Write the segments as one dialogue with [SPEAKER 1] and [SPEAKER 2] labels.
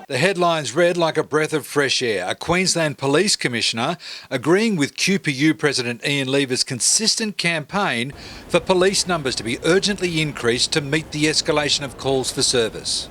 [SPEAKER 1] The headlines read like a breath of fresh air. A Queensland Police Commissioner agreeing with QPU President Ian Lever's consistent campaign for police numbers to be urgently increased to meet the escalation of calls for service.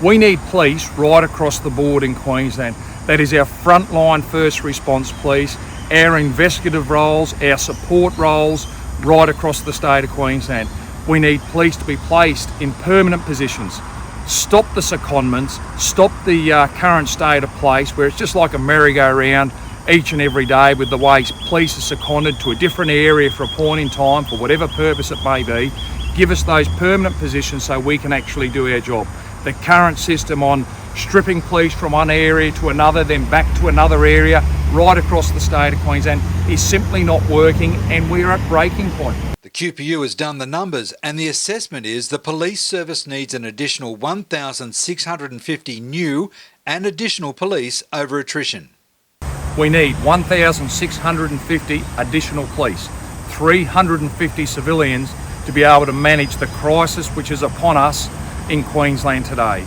[SPEAKER 2] We need police right across the board in Queensland. That is our frontline first response police, our investigative roles, our support roles right across the state of Queensland. We need police to be placed in permanent positions. Stop the secondments, stop the current state of place where it's just like a merry-go-round each and every day with the way police are seconded to a different area for a point in time for whatever purpose it may be. Give us those permanent positions so we can actually do our job. The current system on stripping police from one area to another, then back to another area, right across the state of Queensland is simply not working, and we're at breaking point.
[SPEAKER 1] The QPU has done the numbers, and the assessment is the police service needs an additional 1,650 new and additional police over attrition.
[SPEAKER 2] We need 1,650 additional police, 350 civilians to be able to manage the crisis which is upon us in Queensland today.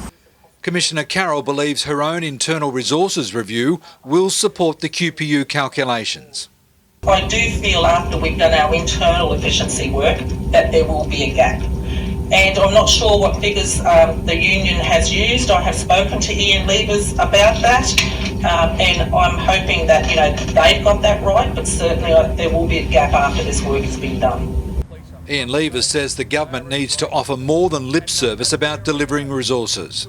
[SPEAKER 1] Commissioner Carroll believes her own internal resources review will support the QPU calculations.
[SPEAKER 3] I do feel after we've done our internal efficiency work that there will be a gap. And I'm not sure what figures the union has used. I have spoken to Ian Levers about that, and I'm hoping that they've got that right, but certainly there will be a gap after this work has been done.
[SPEAKER 1] Ian Levers says the government needs to offer more than lip service about delivering resources.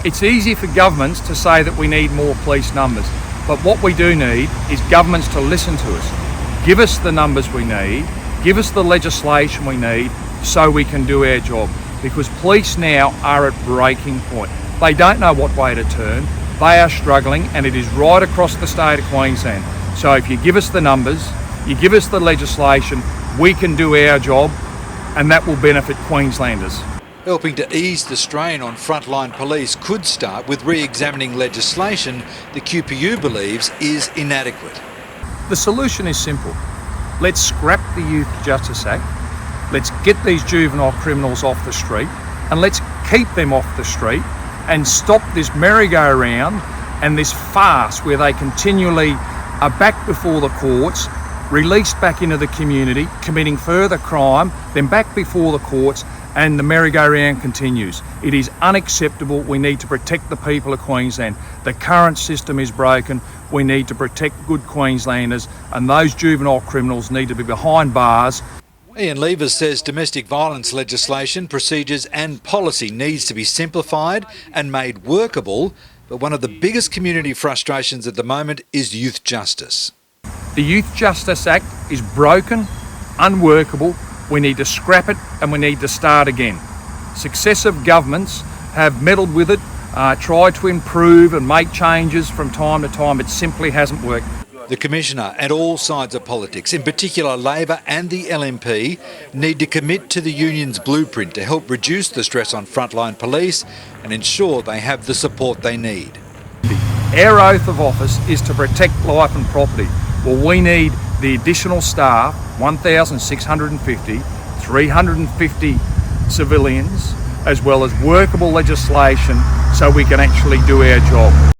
[SPEAKER 2] It's easy for governments to say that we need more police numbers, but what we do need is governments to listen to us. Give us the numbers we need, give us the legislation we need so we can do our job, because police now are at breaking point. They don't know what way to turn, they are struggling, and it is right across the state of Queensland. So if you give us the numbers, you give us the legislation, we can do our job, and that will benefit Queenslanders.
[SPEAKER 1] Helping to ease the strain on frontline police could start with re-examining legislation the QPU believes is inadequate.
[SPEAKER 2] The solution is simple. Let's scrap the Youth Justice Act, let's get these juvenile criminals off the street, and let's keep them off the street and stop this merry-go-round and this farce where they continually are back before the courts, released back into the community, committing further crime, then back before the courts, and the merry-go-round continues. It is unacceptable. We need to protect the people of Queensland. The current system is broken. We need to protect good Queenslanders, and those juvenile criminals need to be behind bars.
[SPEAKER 1] Ian Levers says domestic violence legislation, procedures and policy needs to be simplified and made workable, but one of the biggest community frustrations at the moment is youth justice.
[SPEAKER 2] The Youth Justice Act is broken, unworkable. We need to scrap it and we need to start again. Successive governments have meddled with it, tried to improve and make changes from time to time. It simply hasn't worked.
[SPEAKER 1] The Commissioner and all sides of politics, in particular Labor and the LNP, need to commit to the union's blueprint to help reduce the stress on frontline police and ensure they have the support they need.
[SPEAKER 2] Our oath of office is to protect life and property. Well, we need the additional staff, 1,650, 350 civilians, as well as workable legislation so we can actually do our job.